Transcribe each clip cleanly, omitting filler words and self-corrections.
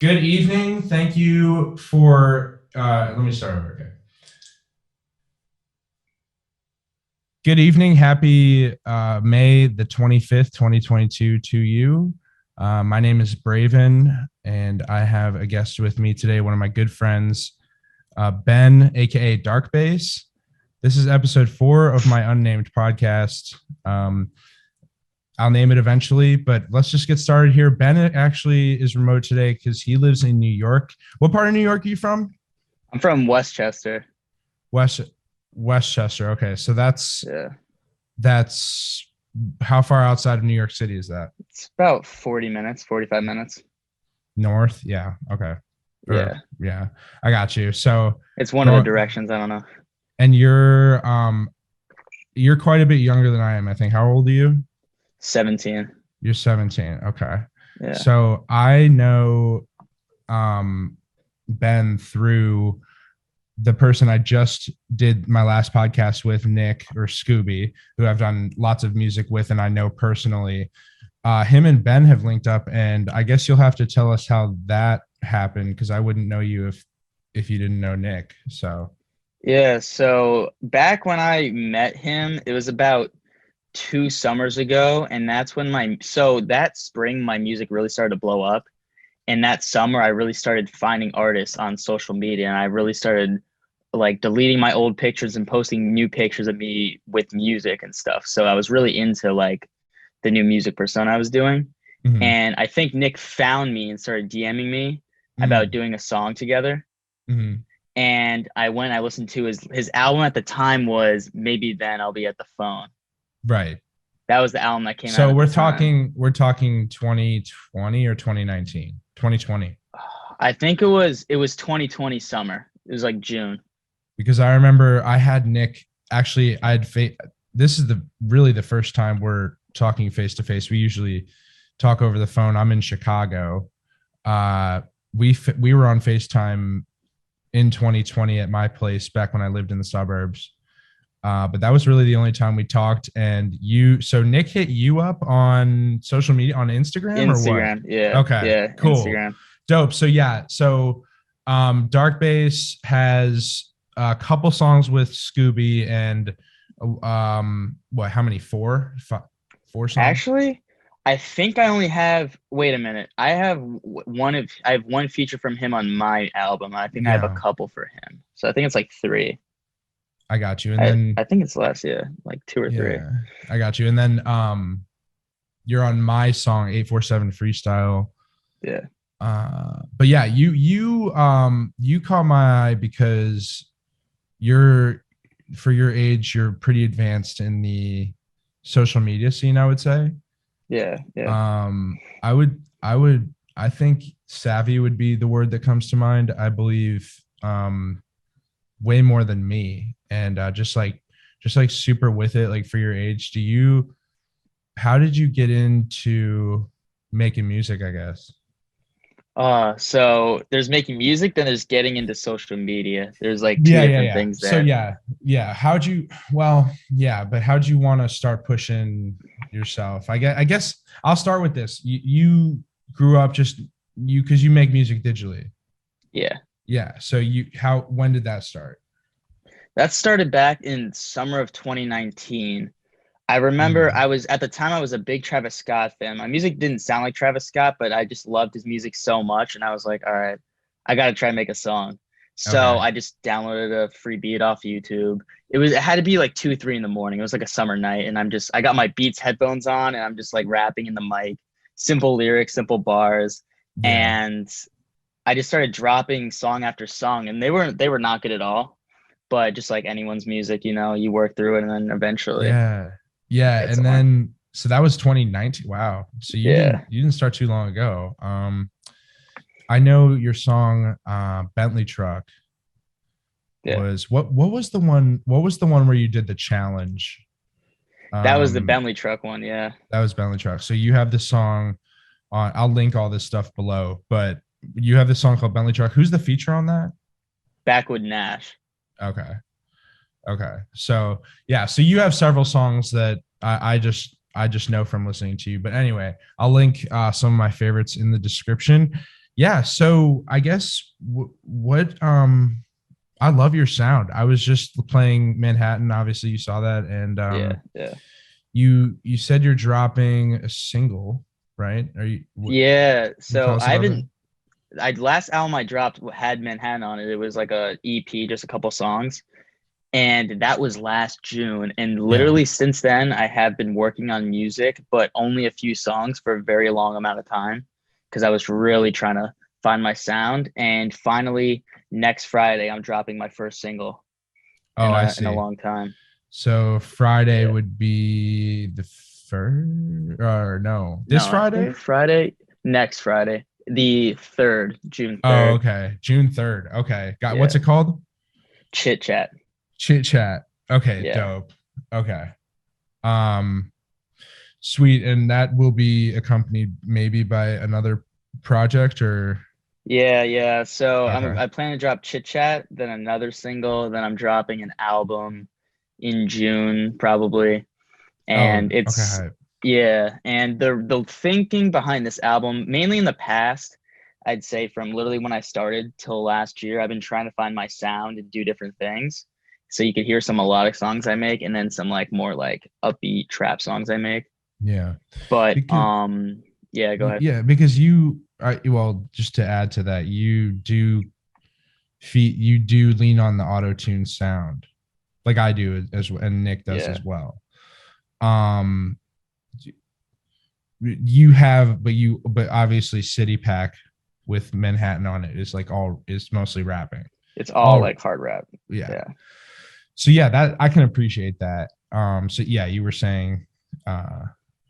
Good evening. Thank you for, let me start over. Okay. Good evening. Happy May the 25th, 2022 to you. My name is Braven, and I have a guest with me today, one of my good friends, Ben, aka Dark Bass. This is episode 4 of my unnamed podcast. I'll name it eventually, but let's just get started here. Ben actually is remote today because he lives in New York. What part of New York are you from? I'm from Westchester. West Westchester. Okay, so that's Yeah. that's how far outside of New York City is that? It's about 40 minutes, 45 minutes. North? Yeah. Okay. Or Yeah. yeah, I got you. So It's one of the go directions. I don't know. and you're quite a bit younger than I am, I think. How old are you? 17. You're 17. Okay. Yeah. So I know um Ben through the person I just did my last podcast with, Nick or Scooby, who I've done lots of music with and I know personally. Him and Ben have linked up, and I guess you'll have to tell us how that happened because I wouldn't know you if you didn't know Nick. So Yeah. So back when I met him, it was about 2 summers ago. And that's when that spring, my music really started to blow up. And that summer, I really started finding artists on social media. And I really started like deleting my old pictures and posting new pictures of me with music and stuff. So I was really into like the new music persona I was doing. mhm, And I think Nick found me and started DMing me about mhm, doing a song together. mhm. And I listened to his album at the time was Maybe Then I'll Be at the Phone. Right. That was the album that came out So at the we're time. talking 2020 or 2019? 2020. I think it was 2020 summer. It was like June. Because I remember I had Nick actually. This is the first time we're talking face to face. We usually talk over the phone. I'm in Chicago. Uh, we were on FaceTime in 2020 at my place back when I lived in the suburbs. But that was really the only time we talked. And so Nick hit you up on social media on Instagram or what? Instagram. Yeah. Okay, Yeah. cool, Instagram. dope. So yeah, Dark Bass has a couple songs with Scooby and what? How many? Four songs. Actually, I think I only have. Wait a minute. I have one feature from him on my album. I think I have a Yeah, couple for him. So I think it's like three. I got you. And I then I think it's less. Yeah, like two or three. yeah, I got you. And then you're on my song 847 Freestyle. Yeah. But yeah, you caught my eye because you're for your age, you're pretty advanced in the social media scene, I would say. Yeah. Yeah. I think savvy would be the word that comes to mind. I believe way more than me, and just like super with it. Like for your age, how did you get into making music? I guess. So there's making music, then there's getting into social media. There's like two Yeah, yeah, different yeah. things So there. yeah. Well, yeah, but how'd you want to start pushing yourself? I guess I'll start with this. You grew up just because you make music digitally. Yeah. Yeah. So when did that start? That started back in summer of 2019. I remember Mm, I was a big Travis Scott fan. My music didn't sound like Travis Scott, but I just loved his music so much, and I was like, all right, I gotta try and make a song. So okay. I just downloaded a free beat off YouTube. It had to be like 2, 3 in the morning. It was like a summer night, and I got my Beats headphones on, and I'm just like rapping in the mic, simple lyrics, simple bars, Yeah. and I just started dropping song after song, and they were not good at all, but just like anyone's music, you work through it, and then eventually Yeah. Yeah. get And somewhere. then so that was 2019. Wow. So you didn't Yeah. you didn't start too long ago. I know your song Bentley Truck Yeah. what was the one where you did the challenge? That was the Um Bentley truck one. Yeah. that was Bentley Truck. So you have this song on I'll link all this stuff below, but you have this song called Bentley Truck. Who's the feature on that? Backwood Nash. Okay. Okay. So yeah, so you have several songs that I just know from listening to you. But anyway, I'll link some of my favorites in the description. Yeah. So I guess what I love your sound. I was just playing Manhattan. Obviously, you saw that, and Yeah, yeah. you said you're dropping a single, right? Are you? Yeah. Can you So tell us I about that? haven't I last album I dropped had Manhattan on it. It was like a EP, just a couple songs. And that was last June. And Yeah. literally since then I have been working on music, but only a few songs for a very long amount of time because I was really trying to find my sound. And finally next Friday I'm dropping my first single Oh, I in a see. long time. So Friday Yeah. would be the first, or no, this No, I think Friday? Friday, next Friday, the 3rd, June Oh, 3rd. okay. June 3rd. Okay. Got what's Yeah. it called? Chit chat. Chit chat. Okay, Yeah. dope. Okay. Um, sweet. And that will be accompanied maybe by another project or Yeah, yeah. So okay. I plan to drop Chit Chat, then another single, then I'm dropping an album in June probably. Oh, And okay. it's Hype. yeah, and the thinking behind this album, mainly in the past, I'd say from literally when I started till last year, I've been trying to find my sound and do different things. So you could hear some melodic songs I make and then some like more like upbeat trap songs I make. Yeah. But Because yeah, go ahead. yeah, because you well, just to add to that, you do lean on the auto tune sound like I do as and Nick does Yeah. as well. Um, you have, but obviously City Pack with Manhattan on it is like all is mostly rapping. It's all All like hard rap. yeah. Yeah. So yeah, that I can appreciate that. So yeah, you were saying, uh,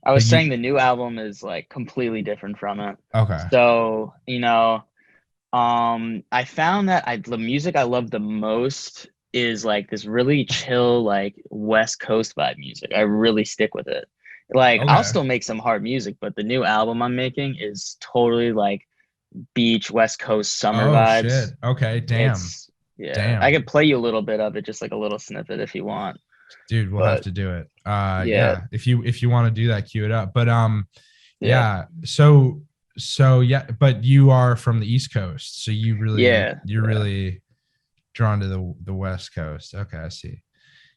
I but was you saying the new album is like completely different from it. okay. So, I found that the music I love the most is like this really chill, like West Coast vibe music. I really stick with it. Like I'll Okay. still make some hard music, but the new album I'm making is totally like beach, West Coast summer Oh shit. vibes. Okay. Damn. It's yeah. I Damn. could play you a little bit of it, just like a little snippet if you want. Dude, we'll have But to do it. yeah, Yeah, if you want to do that, cue it up. But yeah, yeah. So yeah, but you are from the East Coast, so yeah, you're yeah, really drawn to the West Coast. Okay, I see.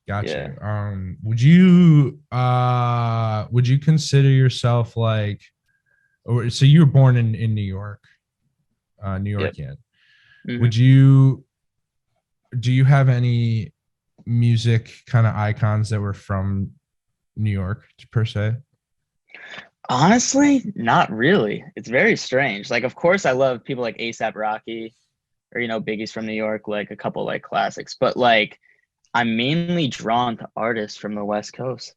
Got yeah. you. Would you consider yourself like, or so you were born in New York, New Yep. Yorkian. Hmm. Would you do you have any music kind of icons that were from New York per se? Honestly, not really. It's very strange. Like, of course, I love people like ASAP Rocky or Biggie's from New York, like a couple like classics. But like, I'm mainly drawn to artists from the West Coast.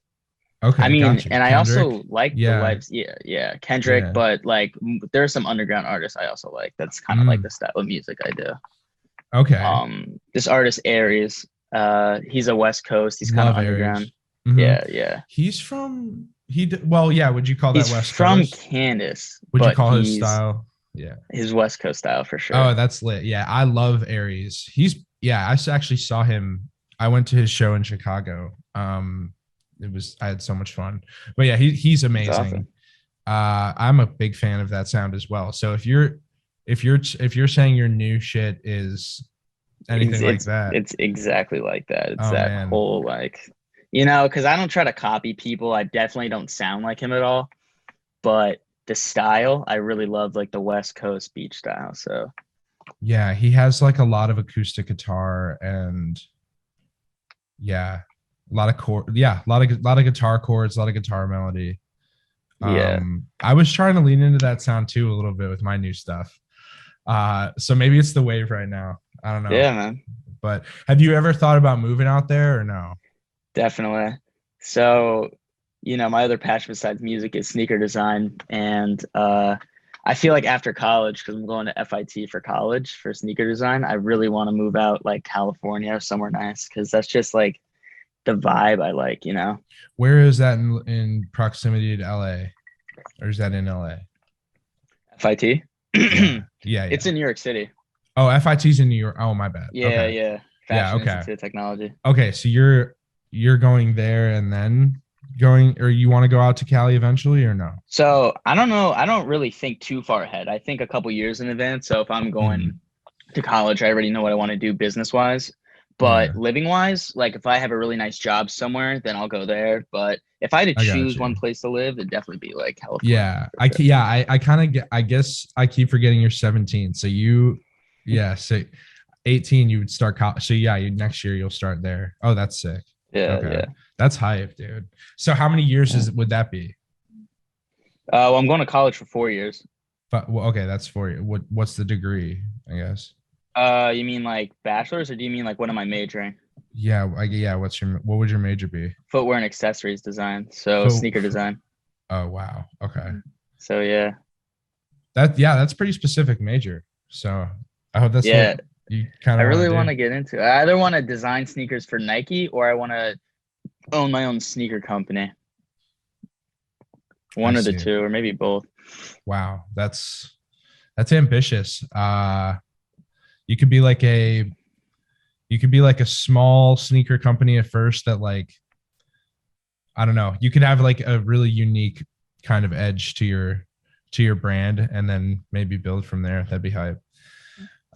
I Okay, mean, got you. and I Kendrick. also like the Yeah, lives. Yeah, yeah, Kendrick. yeah. But like, there are some underground artists I also like. That's kind of like Mm, the style of music I do. okay. This artist Aries. He's a West Coast. He's kind of Love underground. Aries. Hmm. Yeah, yeah. He's from well, yeah. Would you call that He's West from Coast? Candace, Would you but call his he's style? Yeah. his West Coast style for sure. Oh, that's lit. Yeah, I love Aries. Yeah, actually saw him. I went to his show in Chicago. I had so much fun. But yeah, he's It's amazing. awesome. I'm a big fan of that sound as well. So if you're saying your new shit is anything like that, It's exactly like that. It's oh that man, whole like, because I don't try to copy people. I definitely don't sound like him at all. But the style, I really love like the West Coast beach style. So yeah, he has like a lot of acoustic guitar and yeah, a lot of chord, yeah, a lot of guitar chords, a lot of guitar melody. yeah, I was trying to lean into that sound too a little bit with my new stuff. So maybe it's the wave right now. I don't know. yeah, man, But have you ever thought about moving out there or no? definitely. So, my other passion besides music is sneaker design, and I feel like after college, because I'm going to FIT for college for sneaker design, I really want to move out like California or somewhere nice, because that's just like the vibe I like. Where is that in proximity to LA? Or is that in LA? FIT. Yeah. Yeah, It's yeah. in New York City. Oh, FIT's in New York. Oh, my bad. Yeah, Okay. yeah. Yeah, Fashion okay. Institute of Technology. Okay, so you're going there and then going, or you want to go out to Cali eventually, or no? So I don't know. I don't really think too far ahead. I think a couple years in advance. So if I'm going Mhm. to college, I already know what I want to do business wise. But Yeah, living wise, like if I have a really nice job somewhere, then I'll go there. But if I had to I got choose you. one place to live, it'd definitely be like California Yeah, for sure. yeah, I kind of get, I guess I keep forgetting you're 17. So yeah, so 18, you would start college. So yeah, next year you'll start there. Oh, that's sick. Yeah, Okay. yeah. That's hype, dude. So how many years would that be? Well, I'm going to college for 4 years. But well, okay, that's for you. What's the degree, I guess? You mean like bachelor's, or do you mean like what am I majoring? Yeah, yeah, what would your major be? Footwear and accessories design, so Fo- sneaker design. oh wow. Okay. So yeah, That's pretty specific major. So I hope that's what yeah. you kind I of really want to want do. to get into it. I either want to design sneakers for Nike or I want to own my own sneaker company. I One of the see. two, or maybe both. Wow, that's ambitious. You could be like a you could be like a small sneaker company at first that like I don't know. You could have like a really unique kind of edge to your brand and then maybe build from there. That'd be hype.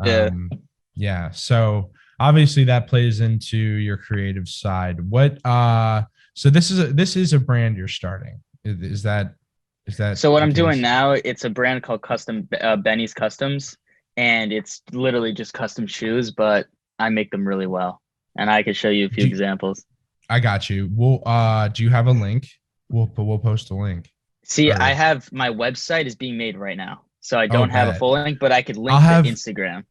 Yeah. Um yeah. So obviously that plays into your creative side. What so this is a brand you're starting. Is that So what the I'm doing case? now, it's a brand called Custom Benny's Customs, and it's literally just custom shoes, but I make them really well, and I could show you a few Do examples. I got you. We'll do you have a link? We'll post a link. See, I Or have my website is being made right now, so I oh don't have a bet. full link, but I could I'll link the have Instagram,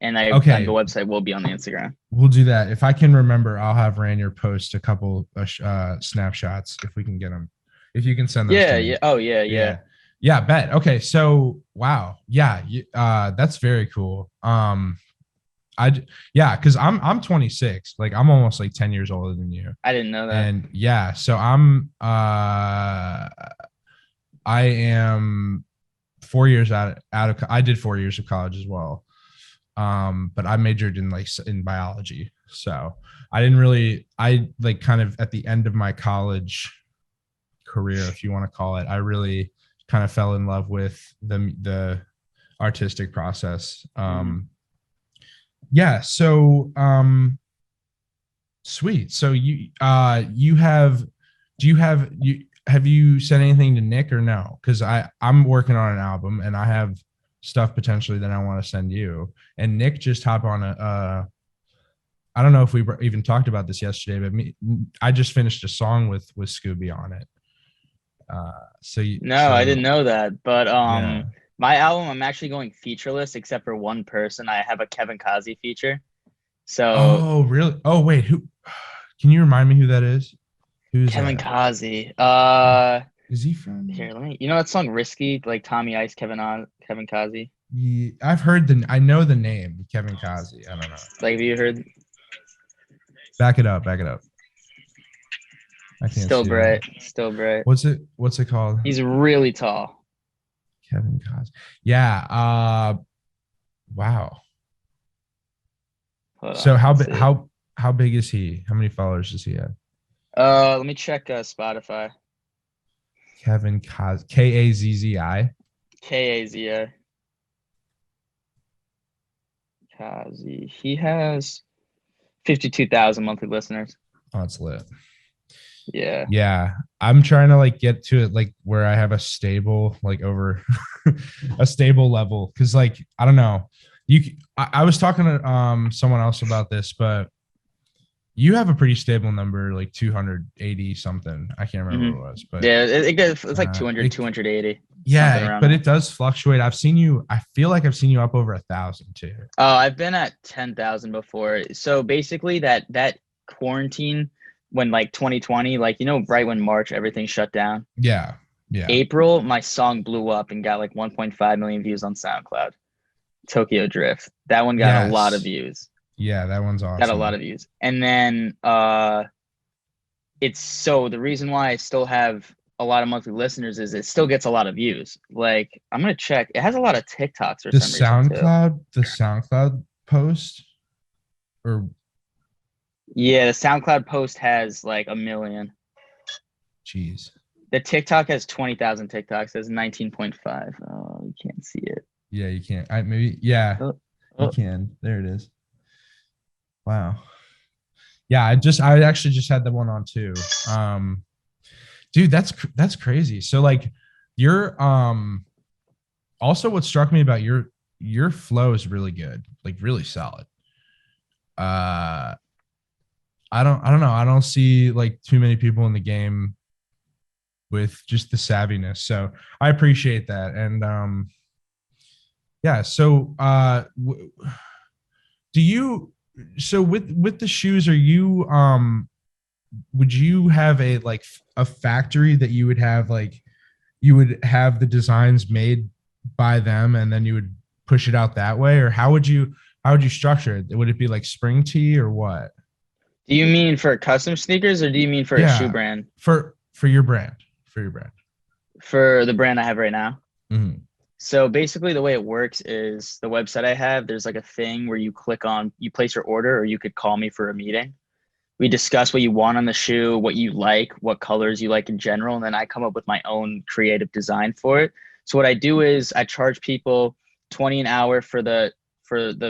and the okay, website will be on the Instagram. we'll do that. If I can remember, I'll have Ranyar post a couple snapshots if we can get them. If you can send those to Yeah, me. yeah. Oh, yeah, yeah. Yeah. Yeah, bet. Okay, so wow. Yeah, that's very cool. Yeah, cuz I'm 26. Like I'm almost like 10 years older than you. I didn't know that. And yeah, so I am 4 years out of I did 4 years of college as well. But I majored in like in biology. So I didn't really I like kind of at the end of my college career, if you want to call it, I really kind of fell in love with the artistic process. Mhm. Yeah, so sweet. So you have do you have you said anything to Nick or no? Because I'm working on an album and I have stuff potentially that I want to send you. And Nick just hopped on I don't know if we even talked about this yesterday, but I just finished a song with Scooby on it. No, I didn't So know that. But yeah. my album, I'm actually going featureless, except for one person. I have a Kevin Kazi feature. So Oh really? Oh wait, who? Can you remind me who that is? Who's Kevin that? Kazi. Is he from? Here, you know that song "Risky," like Tommy Ice, Kevin Kazi. Yeah, I've heard I know the name Kevin Kazi. I don't know. Like, have you heard Back it up. Back it up. I can't "Still see that. Bright"? Still Bright. What's it called? He's really tall. Kevin Cos. Yeah. Wow. Hold So on, let's see. how big is he? How many followers does he have? Let me check Spotify. Kevin Cos. Kazzi. Kazi. Kazi. He has 52,000 monthly listeners. Oh, it's lit. Yeah. Yeah, I'm trying to like get to it like where I have a stable like over a stable level because like I don't know. I was talking to someone else about this, but you have a pretty stable number, like 280 something. I can't remember Hmm. what it was, but Yeah, it's like 200, it 280, something yeah, around but there. it does fluctuate. I've seen you. I feel like I've seen you up over 1,000 too. Oh, I've been at 10,000 before. So basically that quarantine when like 2020, like right when March everything shut down. Yeah, yeah, April, my song blew up and got like 1.5 million views on SoundCloud. Tokyo Drift. That one got a lot of yes, views. yeah. That one's Got a lot awesome. of views. And then it's so the reason why I still have a lot of monthly listeners is it still gets a lot of views. Like I'm gonna check. It has a lot of TikToks for some reason too. The SoundCloud post, or Yeah, the SoundCloud post has like a million. Jeez. The TikTok has 20,000 TikToks. It has 19.5. Oh, you can't see it. Yeah, you can't. Maybe. Yeah, Oh, you oh. can. There it is. Wow. Yeah, I actually just had the one on too. Dude, that's crazy. So like, you're also what struck me about your flow is really good, like really solid. Uh, I don't know. I don't see like too many people in the game with just the savviness. So I appreciate that. And yeah. So do you? So with the shoes, are you would you have a like a factory that you would have like you would have the designs made by them and then you would push it out that way, or how would you structure it? Would it be like spring tee or what? Do you mean for custom sneakers or do you mean for a shoe Yeah, brand? for your brand, for your brand. For the brand I have right now. Mhm. So basically, the way it works is the website I have, there's like a thing where you click on, you place your order, or you could call me for a meeting. We discuss what you want on the shoe, what you like, what colors you like in general, and then I come up with my own creative design for it. So what I do is I charge people 20 an hour for the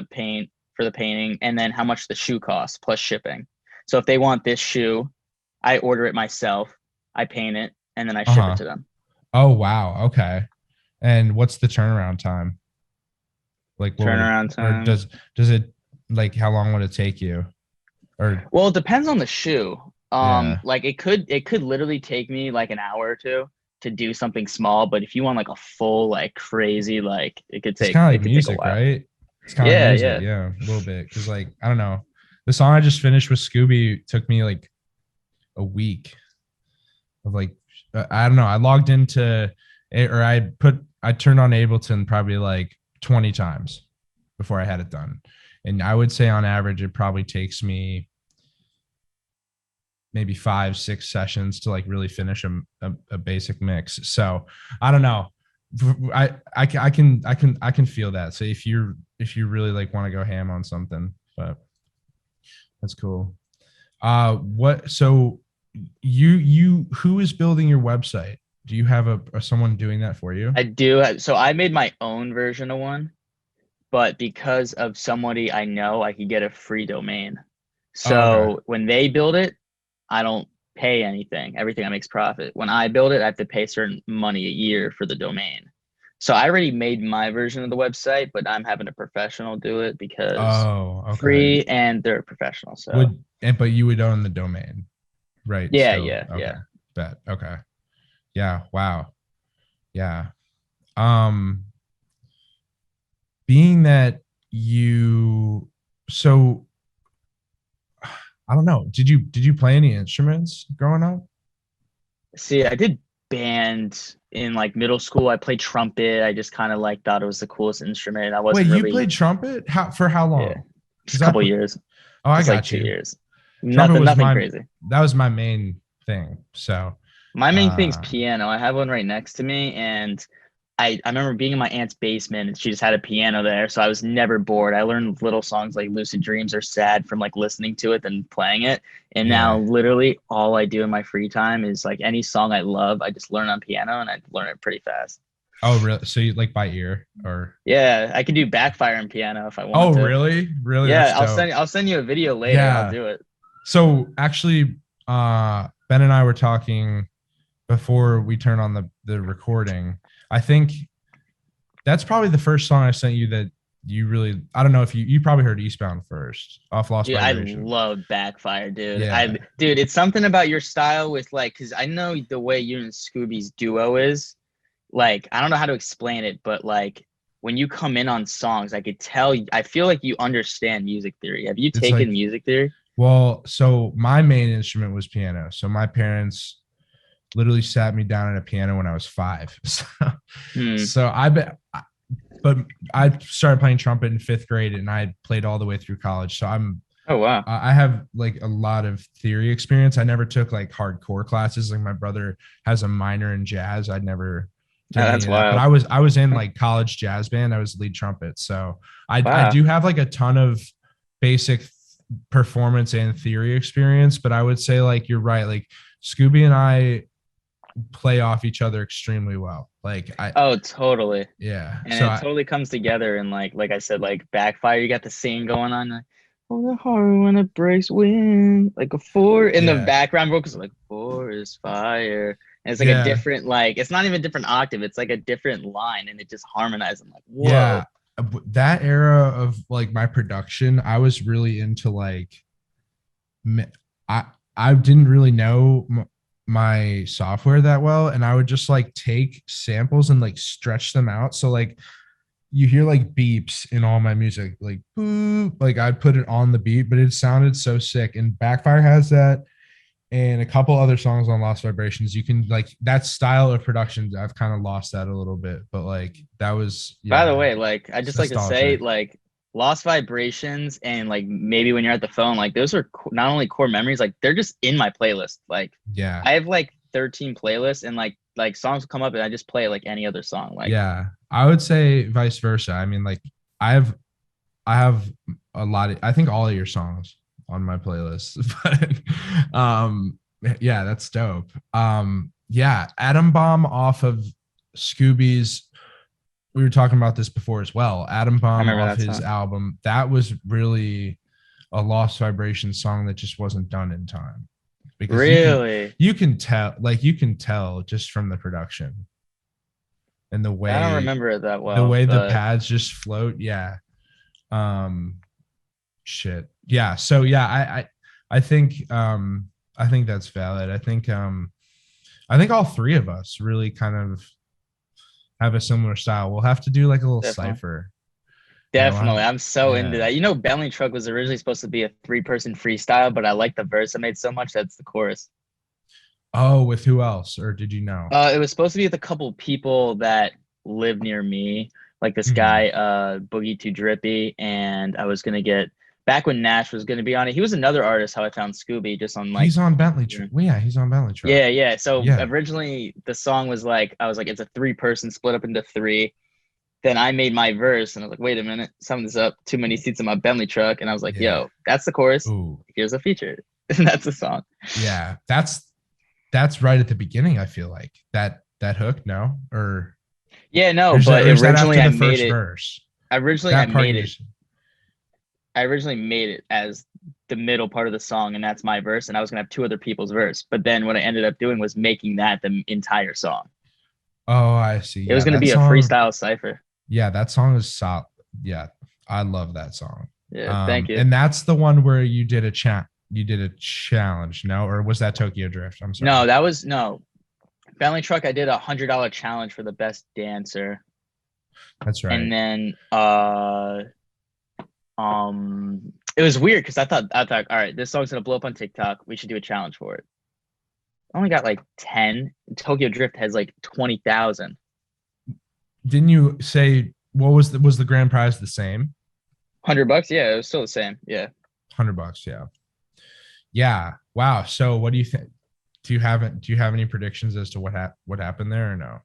painting, and then how much the shoe costs plus shipping. So if they want this shoe, I order it myself, I paint it, and then I ship it Uh-huh. to them. Oh wow. Okay. And what's the turnaround time? Like what would it Turnaround or time. does it like how long would it take you? Or Well, it depends on the shoe. yeah. Like it could literally take me like an hour or two to do something small, but if you want like a full like crazy like It's kind of it like could take a music, while. right? It's kind of like Yeah, music, yeah. yeah, a little bit. Cause like, I don't know. The song I just finished with Scooby took me like a week of like, I don't know. I logged into it or I turned on Ableton probably like 20 times before I had it done. And I would say on average, it probably takes me maybe 5, 6 sessions to like really finish a basic mix. So I don't know. I can feel that. So if you really like want to go ham on something, but that's cool. What? So you who is building your website? Do you have a someone doing that for you? I do. So I made my own version of one, but because of somebody I know, I could get a free domain. Oh, okay. So when they build it, I don't pay anything. Everything I makes profit. When I build it, I have to pay certain money a year for the domain. So I already made my version of the website, but I'm having a professional do it because Oh, okay. free and they're professional. So But you would own the domain, right? yeah, Still, yeah, okay. yeah. Bet. Okay. Yeah. Wow. Yeah. Um, being that you so I don't know. Did you play any instruments growing up? See, I did band in like middle school. I played trumpet. I just kind of like thought it was the coolest instrument. I Wait, wasn't you really, played trumpet? How yeah, long? just Because a couple years, oh, I just like got two you. years. Trumpet Nothing, was nothing my crazy. that was my main thing. So, My main thing's uh, piano. I have one right next to me, and I remember being in my aunt's basement and she just had a piano there. So I was never bored. I learned little songs like Lucid Dreams or Sad from like listening to it and playing it. And now yeah. literally all I do in my free time is like any song I love, I just learn on piano and I learn it pretty fast. Oh, really? So you like by ear or? Yeah, I could do backfire in piano if I want Oh, to. really? Really? That's Yeah, dope. I'll send you a video later. I'll Yeah. do it. So actually, Ben and I were talking before we turn on the recording. I think that's probably the first song I sent you that you really. I don't know if you probably heard Eastbound first off Lost Dude, I Vibration. love backfire, dude. Yeah, Dude, it's something about your style with like, cause I know the way you and Scooby's duo is. Like, I don't know how to explain it, but like when you come in on songs, I could tell. I feel like you understand music theory. Have you it's taken like music theory? well, so my main instrument was piano. So my parents literally sat me down at a piano when I was 5. So, Hmm. so I bet, but I started playing trumpet in 5th grade, and I played all the way through college. So Oh wow. I have like a lot of theory experience. I never took like hardcore classes. Like my brother has a minor in jazz. I never did any That's of that. But wild. I was in like college jazz band. I was lead trumpet. So I Wow. do have like a ton of basic performance and theory experience. But I would say like you're right. Like Scooby and I play off each other extremely well. Like Oh, totally. yeah. And So it totally comes together, and like I said, like Backfire, you got the singing going on, like, oh, the heart when it breaks wind, like a four in the yeah, background vocals, like forest fire. And it's like a yeah, different, like it's not even a different octave, it's like a different line, and it just harmonizes. I'm like, whoa. yeah. That era of like my production, I was really into like I I didn't really know my software that well, and I would just like take samples and like stretch them out. So like you hear like beeps in all my music, like boop, like I'd put it on the beat, but it sounded so sick. And Backfire has that, and a couple other songs on Lost Vibrations. You can like that style of production. I've kind of lost that a little bit, but like that was By the yeah, way, like I it's just like to say, nostalgic. like Lost Vibrations and like maybe when you're at the phone, like those are not only core memories, like they're just in my playlist. Like Yeah, I have like 13 playlists, and like songs come up and I just play it like any other song. Like yeah. I would say vice versa. I mean, like I have I have a lot of I think all of your songs on my playlist. But yeah, that's dope. Yeah, Atom Bomb off of Scooby's, we were talking about this before as well. Atom I Bomb remember off that his song. album, that was really a Lost Vibration song that just wasn't done in time. Because Really? you can tell just from the production and I don't remember it that the well, way the but pads just float. Yeah. Um shit. Yeah. So yeah, I think I think that's valid. I think all three of us really kind of have a similar style. We'll have to do like a little definitely. cipher. You know, Definitely. I'm so into yeah. that. You know, Bentley Truck was originally supposed to be a three-person freestyle, but I like the verse I made so much that's the chorus. Oh, with who else? Or did you know? It was supposed to be with a couple people that live near me, like this Mhm. guy, Boogie Too Drippy, and I was gonna get back when Nash was gonna be on it. He was another artist. How I found Scooby just on like He's on Bentley Truck. Instagram. Well, yeah, he's on Bentley Truck. Yeah, yeah. So Yeah. originally the song was like I was like it's a three-person split up into three. Then I made my verse and I was like, wait a minute, something's up. Too many seats in my Bentley truck, and I was like, Yeah. yo, that's the chorus. Ooh. Here's a feature, and that's the song. Yeah. That's right at the beginning, I feel like. That hook, no? Yeah, no, but or is that originally after I the made first it. verse? Originally I That part made you it just I originally made it as the middle part of the song, and that's my verse, and I was gonna have two other people's verse. But then what I ended up doing was making that the entire song. Oh, I see. It was Yeah, gonna that be a song. freestyle cipher. Yeah, that song is solid. Yeah, I love that song. Yeah, thank you. And that's the one where you did a challenge, no? Or was that Tokyo Drift? I'm sorry. No, that was no Bentley Truck. I did $100 challenge for the best dancer, That's right. and then it was weird because I thought, all right, this song's gonna blow up on TikTok. We should do a challenge for it. I only got like 10. Tokyo Drift has like 20,000. Didn't you say what was the grand prize the same? $100? Yeah, it was still the same. Yeah. $100, yeah. Yeah. Wow. So what do you think? Do you have any predictions as to what happened there or no?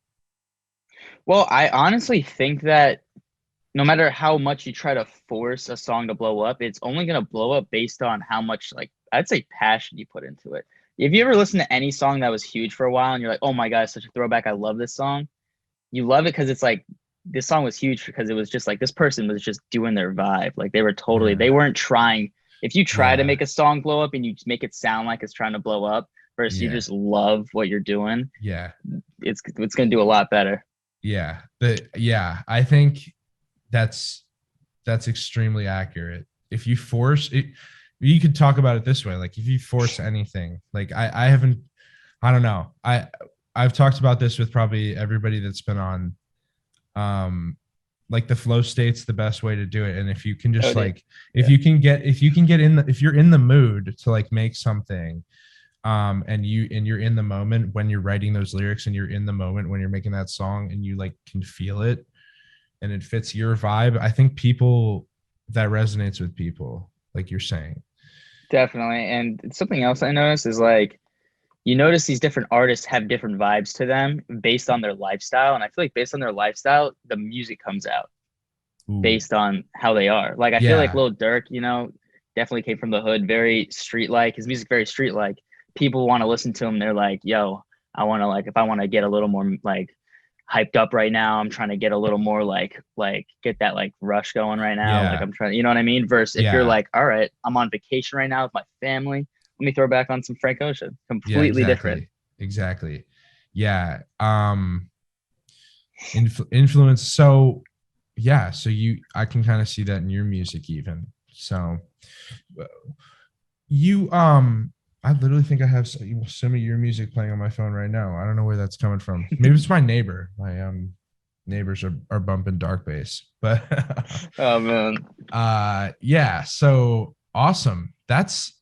Well, I honestly think that no matter how much you try to force a song to blow up, it's only gonna blow up based on how much like I'd say passion you put into it. If you ever listen to any song that was huge for a while and you're like, oh my god, it's such a throwback, I love this song. You love it because it's like this song was huge because it was just like this person was just doing their vibe. Like they Yeah. weren't trying. If you try to Yeah. make a song blow up and you make it sound like it's trying to blow up versus you Yeah. just love what you're doing, Yeah. it's gonna do a lot better. Yeah. I think that's extremely accurate. If you force it, you could talk about it this way. Like if you force anything, like I haven't, I don't know. I've talked about this with probably everybody that's been on. Like the flow state's the best way to do it. And if you can Oh, just dude. like, Yeah, if you can get in if you're in the mood to like make something, and you're in the moment when you're writing those lyrics and you're in the moment when you're making that song and you like can feel it and it fits your vibe, I think people that resonates with people, like you're saying. definitely. And something else I noticed is like you notice these different artists have different vibes to them based on their lifestyle. And I feel like based on their lifestyle, the music comes out Ooh. based on how they are. Like I feel like Yeah. Lil Durk, definitely came from the hood, very street like. His music very street like. People want to listen to him. They're like, "Yo, I want to like, if I want to get a little more like hyped up right now, I'm trying to get a little more like get that like rush going right now. Like Yeah. I'm trying, you know what I mean? Versus if you're Yeah. like, all right, I'm on vacation right now with my family. Let me throw back on some Frank Ocean. Yeah, Completely different. exactly. Yeah. Influence. So yeah, so I can kind of see that in your music even. So you, I literally think I have some of your music playing on my phone right now. I don't know where that's coming from. Maybe it's my neighbor. My neighbors are bumping dark bass, but Oh man. yeah. So awesome. That's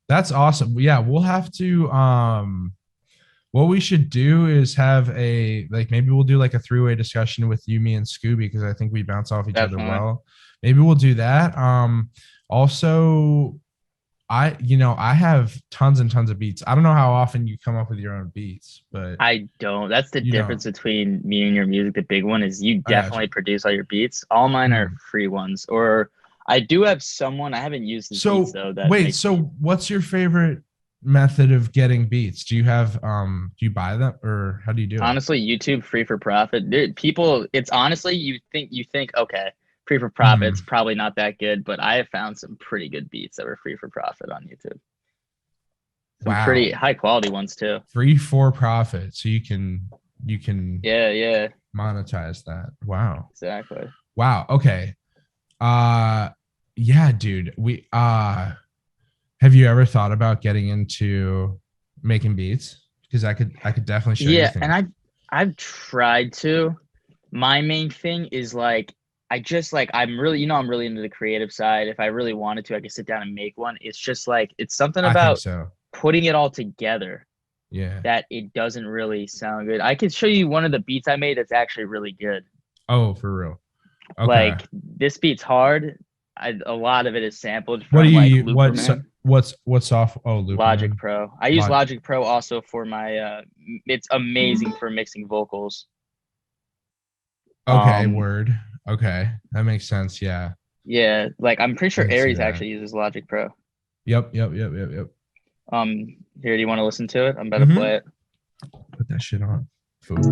awesome. Yeah, we'll have to what we should do is have a like maybe we'll do like a three-way discussion with you, me, and Scooby because I think we bounce off each other Definitely. well. Maybe we'll do that. Also, I have tons and tons of beats. I don't know how often you come up with your own beats, but I don't. That's the you know, difference between me and your music. The big one is you I got definitely you. produce all your beats. All mine are Mhm. free ones. Or I do have someone, I haven't used his beats So though, that wait, makes beats. so what's your favorite method of getting beats? Do you have do you buy them or how do you do it? Honestly, YouTube free for profit. Dude, people, it's honestly you think okay, free for profit's Mhm. probably not that good, but I have found some pretty good beats that were free for profit on YouTube. Some pretty Wow. high quality ones too. Free for profit. So you can Yeah, yeah, monetize that. Wow. exactly. Wow. Okay. Uh yeah, dude. We have you ever thought about getting into making beats? Because I could definitely show you Yeah, and things. I've tried to. My main thing is like I just like I'm really I'm really into the creative side. If I really wanted to, I could sit down and make one. It's just like it's something I think about so. putting it all together Yeah. that it doesn't really sound good. I can show you one of the beats I made that's actually really good. Oh, for real. Okay. Like this beat's hard. A lot of it is sampled What do from like what's Looperman, what's off? Oh, Logic Looperman. Pro. I use Lot. Logic Pro also for my it's amazing for mixing vocals. Okay, Um word. Okay, that makes sense. Yeah, yeah, like I'm pretty I sure can see Aries that. actually uses Logic Pro. Yep. Here, do you want to listen to it? I'm about to Mm-hmm. play it. Put that shit on. Food.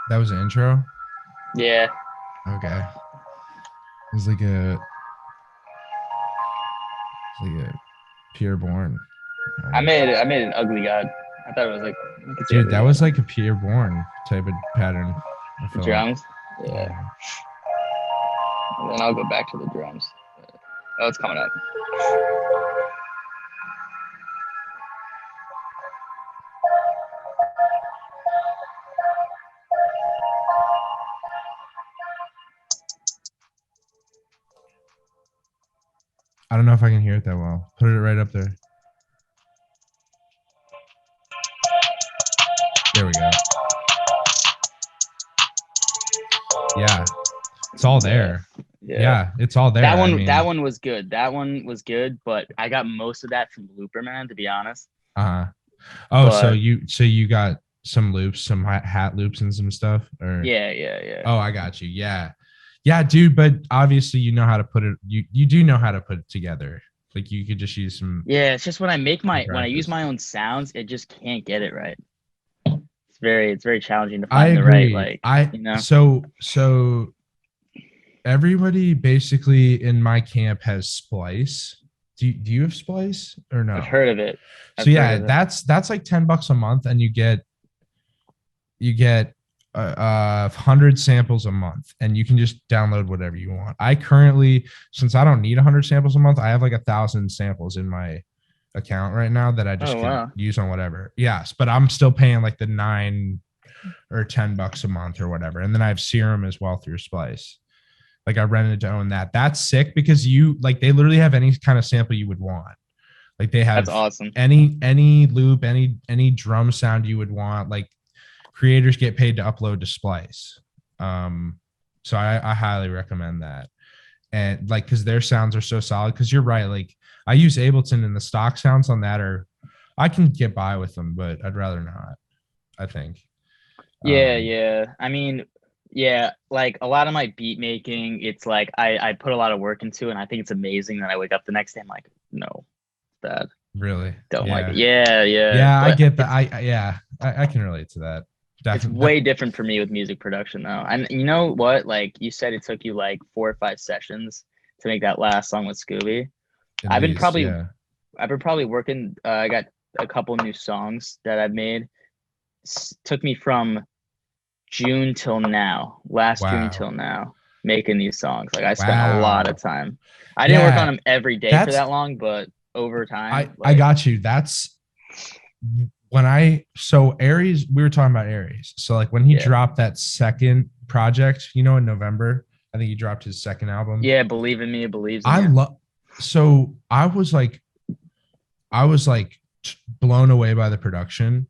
That was the intro. Yeah, Okay. It's like a pure born. I made an ugly god. I thought it was like it's the Dude, ugly that god. was like a pure born type of pattern. I The feel like. drums. Yeah, Yeah. and then I'll go back to the drums. Oh, it's coming up. I don't know if I can hear it that well. Put it right up there. There we go. Yeah, it's all Yeah, there. yeah. Yeah, it's all there. I That mean, one was good. That one was good, but I got most of that from Looperman, to be honest. uh oh, so But you got some loops, some hat loops and some stuff, or yeah. oh, I got you. Yeah, yeah, dude. But obviously, you know how to put it. You do know how to put it together. Like you could just use Yeah, it's just some when I use practice. my own sounds, it just can't get it right. It's very challenging to I find the right agree. like, you know. So everybody basically in my camp has Splice. Do you have Splice or I've no? heard of it. So I've heard yeah, of it. that's like $10 a month, and you get 100 samples a month, and you can just download whatever you want. I currently, since I don't need 100 samples a month, I have like 1,000 samples in my account right now that I just Oh could wow. use on whatever. Yes, but I'm still paying like the 9 or $10 a month or whatever, and then I have Serum as well through Splice. Like I rented to own that. That's sick because you like they literally have any kind of sample you would want. Like they That's have awesome. any loop, any drum sound you would want. Like creators get paid to upload to Splice. Um, so I highly recommend that. And like because their sounds are so solid. Because you're right. Like I use Ableton and the stock sounds on that are I can get by with them, but I'd rather not. I think. Yeah. I mean, yeah, like a lot of my beat making, it's like I put a lot of work into it, and I think it's amazing that I wake up the next day, I'm like, no, bad. Really? Don't like it. Yeah. Yeah. Yeah, I But get that. I can relate to that. it's Definitely. way different for me with music production though. And you know what? Like you said, it took you like 4 or 5 sessions to make that last song with Scooby. At I've been least, probably yeah. I've been probably working. I got a couple new songs that I've made. Took me from June till now, last June Wow. till now, making these songs. Like I spent a lot of Wow. time. I didn't work on Yeah, them every day for that's that long, but over time, I like got you. That's when I so Aries, we were talking about Aries. So like when he yeah, dropped that second project, in November, I think he dropped his second album. yeah. Believe in me, it believes in I you. love so I was like blown away by the production,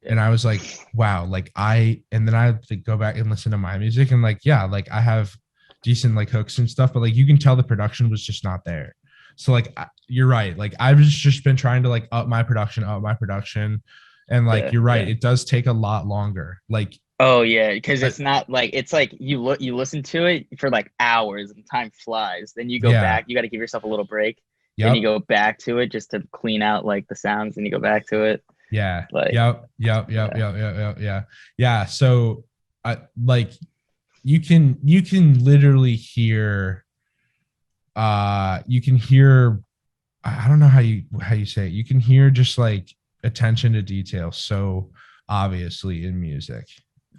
Yeah, and I was like, wow, like and then I had to go back and listen to my music, and like, yeah, like I have decent like hooks and stuff, but like you can tell the production was just not there. So like you're right, like I've just been trying to like up my production, and like yeah, you're right, yeah. it does take a lot longer. Like Oh yeah, because uh, it's not like it's like you listen to it for like hours and time flies. Then you go yeah, back. You got to give yourself a little break. Then you yep, go back to it just to clean out like the sounds. And you go back to it. yeah, Like yep, yeah, yeah, yeah. So I like you can literally hear you can hear, I don't know how you say it. You can hear just like attention to detail so obviously in music.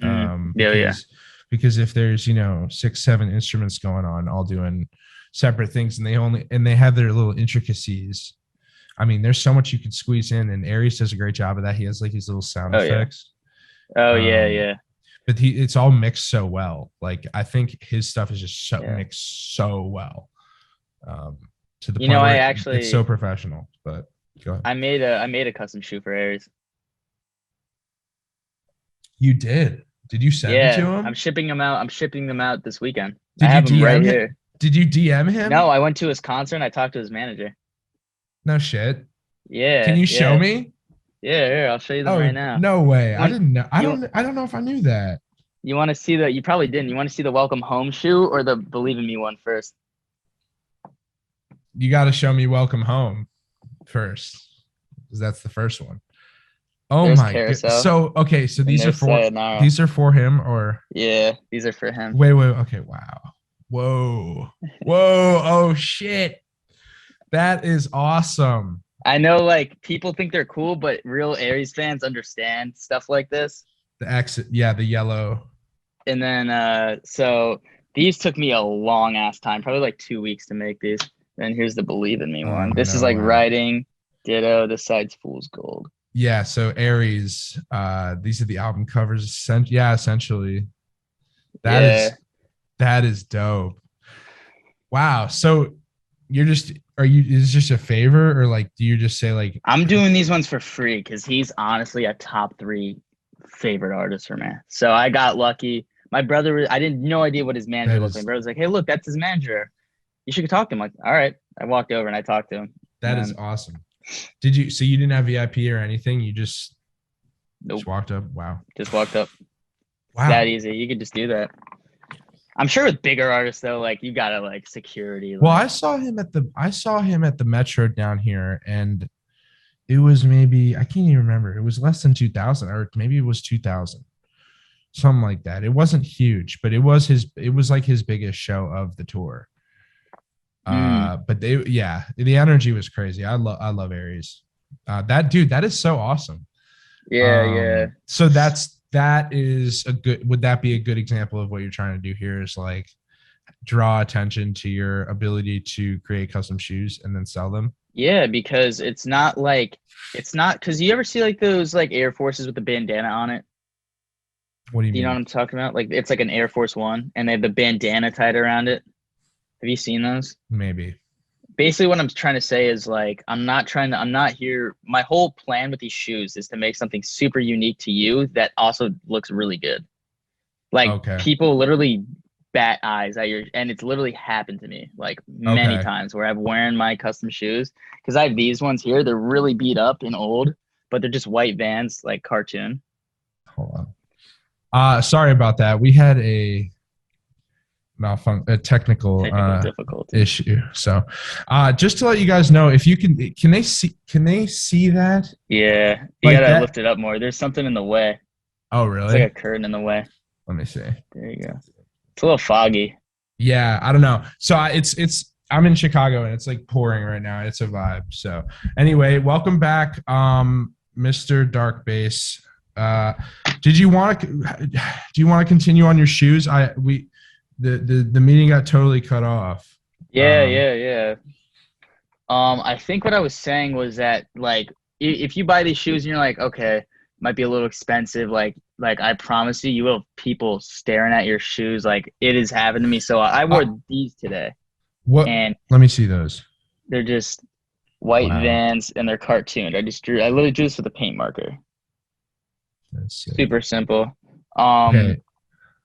yeah, yeah, Because if there's 6 7 instruments going on all doing separate things, and they have their little intricacies. I mean, there's so much you can squeeze in, and Aries does a great job of that. He has like his little sound oh yeah, effects. oh yeah, um yeah, but it's all mixed so well. Like I think his stuff is just so yeah. mixed so well, um, to the You know, point I where it's so actually professional. But go ahead. I made a custom shoe for Aries. You did? Did you send it to Yeah, I'm him? shipping them out. I'm shipping them out this weekend. I Did you have them right DM him? here. Did you DM him? No, I went to his concert and I talked to his manager. No shit. Can Yeah, you show yeah, me? yeah. Here, I'll show you them right Oh, now. no way. You I want didn't know. I you don't I don't know if I knew that. you want to see the? You probably didn't. You want to see the Welcome Home shoe or the Believe in Me one first? You got to show me Welcome Home first, because that's the first one. Oh There's my god. Carousel So okay, so and these are there's for Sayonara. him, or Yeah, these are for him. wait, okay, wow. Whoa. Whoa. Oh shit. That is awesome. I know, like people think they're cool, but real Aries fans understand stuff like this. The exit, yeah, the yellow. And then, so these took me a long ass time, probably like 2 weeks to make these. And here's the Believe in Me Oh one. This is no like way. writing, ditto. This side's fool's gold. Yeah, so Aries, these are the album covers. Yeah, essentially. That Yeah, is that is dope. Wow. So is this just a favor, or like do you just say like I'm doing these ones for free because he's honestly a top 3 favorite artist for me. So I got lucky. My brother, I didn't no idea what his manager that looked like. is My brother was like, "Hey, look, that's his manager. You should talk to him." I'm like, all right. I walked over and I talked to him. And that is then, awesome. So you didn't have VIP or anything? You just nope, walked up? Wow. just walked up. It's that Wow. easy. You could just do that. I'm sure with bigger artists though, like you gotta like security, Well, like I saw him at the Metro down here, and it was maybe, I can't even remember. It was less than 2000, or maybe it was 2000. Something like that. It wasn't huge, but it was like his biggest show of the tour. mm, But yeah, the energy was crazy. I love Aries. That dude, that is so awesome. yeah, yeah. So that is a good, would that be a good example of what you're trying to do here, is like draw attention to your ability to create custom shoes and then sell them? Yeah, because it's not because you ever see like those like Air Forces with the bandana on it? What do you Do you know what mean? I'm talking about? Like it's like an Air Force One and they have the bandana tied around it. Have you seen those? Maybe. Basically what I'm trying to say is like I'm not here. My whole plan with these shoes is to make something super unique to you that also looks really good. Like Okay. people literally bat eyes at your, and it's literally happened to me like many Okay. times where I've wearing my custom shoes because I have these ones here. They're really beat up and old, but they're just white Vans, like cartoon. Sorry about that. We had a technical Technical difficulty. issue. So, just to let you guys know, if you can they see that Yeah, you like gotta that? lift it up more. There's something in the way. Oh, It's like a really? curtain in the way. Let me see. There you go. It's a little foggy. Yeah, I don't know. So it's I'm in Chicago and it's like pouring right now. It's a vibe. So anyway, welcome back, Mr. Dark Base. Uh, did you want to do you want to continue on your shoes? The meeting got totally cut off. Yeah, Um, yeah, yeah. I think what I was saying was that like if you buy these shoes and you're like, okay, might be a little expensive, like I promise you, you will have people staring at your shoes. Like it has happened to me. So I wore uh, these today, what? and Let me see those. they're just white Wow. Vans and they're cartooned. I literally drew this with a paint marker. Let's see. Super simple. Um, Okay.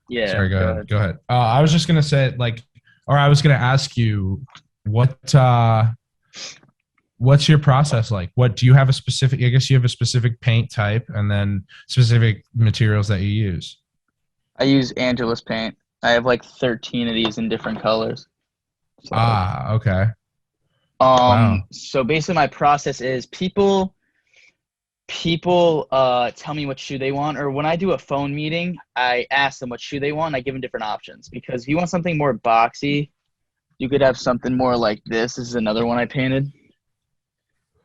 yeah, Sorry. Go go ahead. ahead. Go ahead. I was just gonna say like, or I was gonna ask you what what's your process like? What do you have a specific? I guess you have a specific paint type, and then specific materials that you use. I use Angelus paint. I have like 13 of these in different colors. So, Ah, okay. Wow. so basically my process is people tell me what shoe they want, or when I do a phone meeting, I ask them what shoe they want and I give them different options. Because if you want something more boxy, you could have something more like this. This is another one I painted.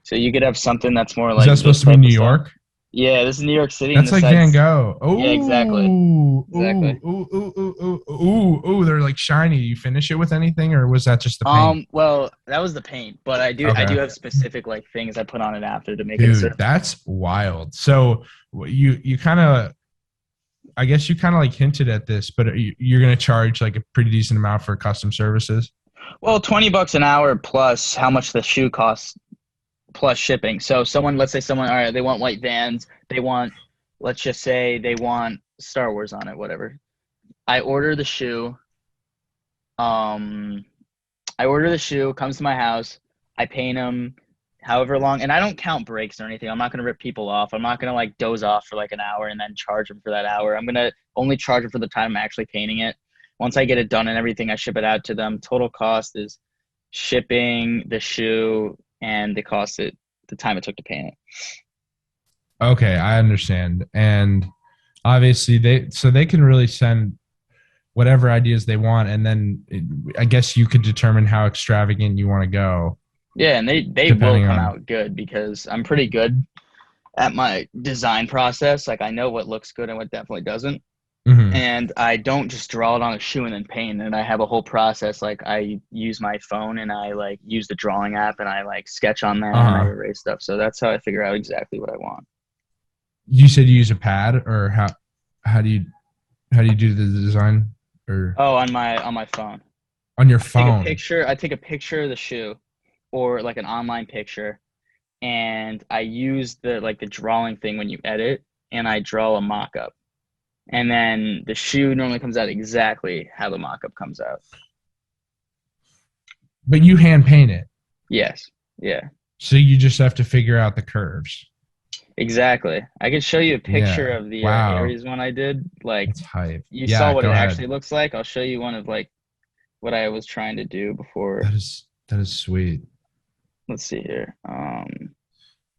So you could have something that's more Is that like supposed this to be type New of style. York? Yeah, this is New York City and That's this like Van side's Gogh. yeah, exactly. Ooh, ooh, Exactly. ooh, ooh, ooh, ooh, ooh, ooh. They're like shiny. You finish it with anything, or was that just the paint? Well, that was the paint, but I do Okay. have specific like things I put on it after to make it a Dude, certain. that's wild. So you kind of, I guess you kind of like hinted at this, but you're gonna charge like a pretty decent amount for custom services. Well, $20 an hour plus how much the shoe costs plus shipping. So let's say someone, all right, they want white Vans, let's just say they want Star Wars on it, whatever. I order the shoe. Um, I order the shoe, comes to my house. I paint them however long, and I don't count breaks or anything. I'm not gonna rip people off. I'm not gonna like doze off for like an hour and then charge them for that hour. I'm gonna only charge them for the time I'm actually painting it. Once I get it done and everything, I ship it out to them. Total cost is shipping, the shoe, and the time it took to paint it. Okay, I understand. And obviously they can really send whatever ideas they want, and then I guess you could determine how extravagant you want to go Yeah, and they will depending come on. out good because I'm pretty good at my design process. Like I know what looks good and what definitely doesn't. Mhm. And I don't just draw it on a shoe and then paint it. I have a whole process. Like I use my phone and I like use the drawing app and I like sketch on there and I Uh-huh. erase stuff. So that's how I figure out exactly what I want. You said you use a pad, or how do you how do you do the design, or Oh, on my phone. on your I take a phone? picture. I take a picture of the shoe or like an online picture and I use the drawing thing when you edit and I draw a mock-up. And then the shoe normally comes out exactly how the mock-up comes out. But you hand paint it. Yes. Yeah. So you just have to figure out the curves. Exactly. I could show you a picture Yeah. of the Wow. Aries one I did. Like That's hype. you saw Yeah, what go it ahead. actually looks like. I'll show you one of like what I was trying to do before. That is sweet. Let's see here.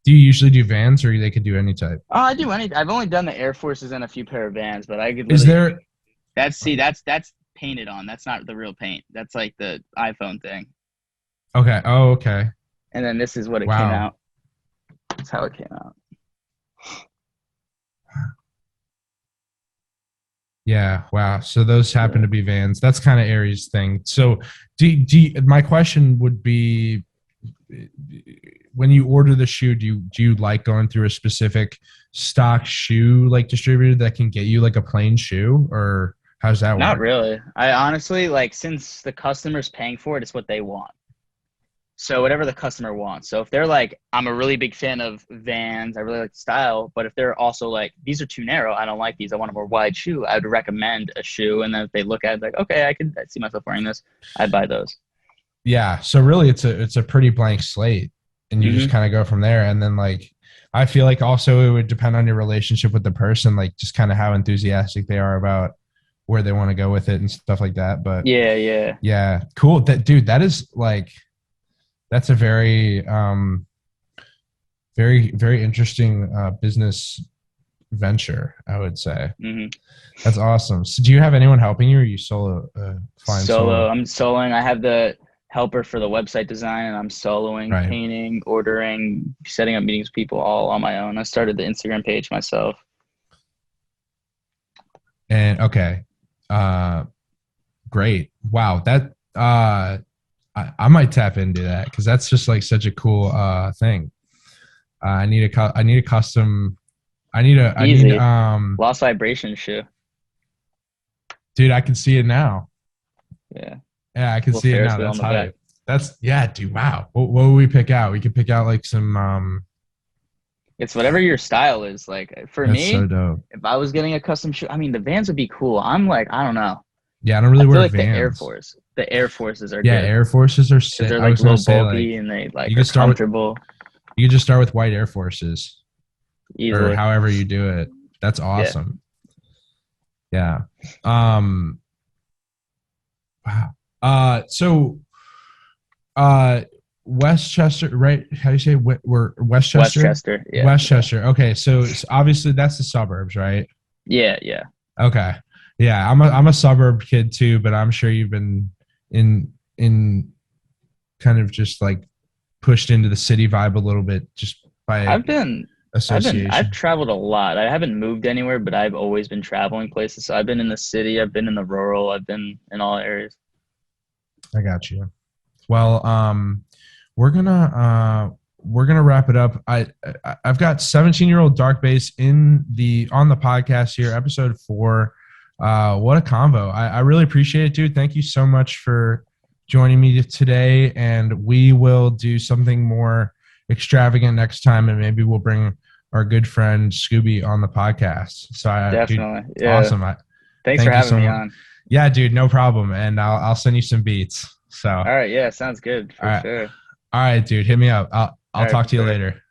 Do you usually do Vans, or they could do any type? I do anything. I've only done the Air Forces and a few pair of Vans, but I could Is literally. there That's painted on. That's not the real paint. That's like the iPhone thing. Okay. Oh, okay. And then this is what it came Wow. out. That's how it came out. Yeah, wow. So those happen Yeah. to be Vans. That's kind of Aries thing. So my question would be, when you order the shoe, do you like going through a specific stock shoe like distributor that can get you like a plain shoe, or how's that Not work? really. I honestly like since the customer's paying for it, it's what they want. So whatever the customer wants. So if they're like, I'm a really big fan of Vans, I really like the style, but if they're also like, these are too narrow, I don't like these, I want a more wide shoe, I would recommend a shoe. And then if they look at it like, okay, I see myself wearing this, I'd buy those. Yeah. So really it's a pretty blank slate, and you just Hmm. kind of go from there. And then like I feel like also it would depend on your relationship with the person, like just kind of how enthusiastic they are about where they want to go with it and stuff like that. But Yeah, yeah. yeah, cool. That dude, that is like that's a very very interesting business venture, I would say. Hmm. That's awesome. So do you have anyone helping you or are you solo flying Solo. solo? I'm soloing. I have the helper for the website design, and I'm soloing, Right. painting, ordering, setting up meetings with people all on my own. I started the Instagram page myself. And okay. Uh great. Wow. That I might tap into that because that's just like such a cool thing. I need a custom I need Easy. Lost vibration shoe. dude, I can see it now. Yeah. Yeah, I can Little see it Ferris now. wheel on That's the back. hype. That's yeah, dude. Wow. What would we pick out? We could pick out like some It's whatever your style is. Like for that's so me, dope. if I was getting a custom shoe, I mean the Vans would be cool. I'm like, I don't know. Yeah, I don't I really feel wear like Vans. The Air Forces are Yeah, good Air Forces are because sick. they're I like was gonna low say like bulky and they you like are could start with comfortable you could just start with white Air Forces or easily. however you do it. That's Yeah. awesome. Yeah. Um wow. So uh Westchester, right? How do you say we're Westchester? Westchester. Yeah. Yeah. Westchester. Okay, so obviously that's the suburbs, right? Yeah. Yeah. Okay. Yeah, I'm a suburb kid too, but I'm sure you've been in kind of just like pushed into the city vibe a little bit just by I've been I've association. traveled a lot. I haven't moved anywhere, but I've always been traveling places. So I've been in the city, I've been in the rural, I've been in all areas. I got you. Well, we're gonna we're gonna wrap it up. I've got 17-year-old Dark Base in the on the podcast here, episode 4. What a convo! I really appreciate it, dude. Thank you so much for joining me today, and we will do something more extravagant next time, and maybe we'll bring our good friend Scooby on the podcast. So, dude, Definitely. Yeah. awesome. Thanks for Thank you having so me much. on. Yeah, dude, no problem, and I'll send you some beats. So, all All right. Yeah. Sounds good for right. sure. All right, dude. Hit me up. All I'll right. talk For to you sure. later.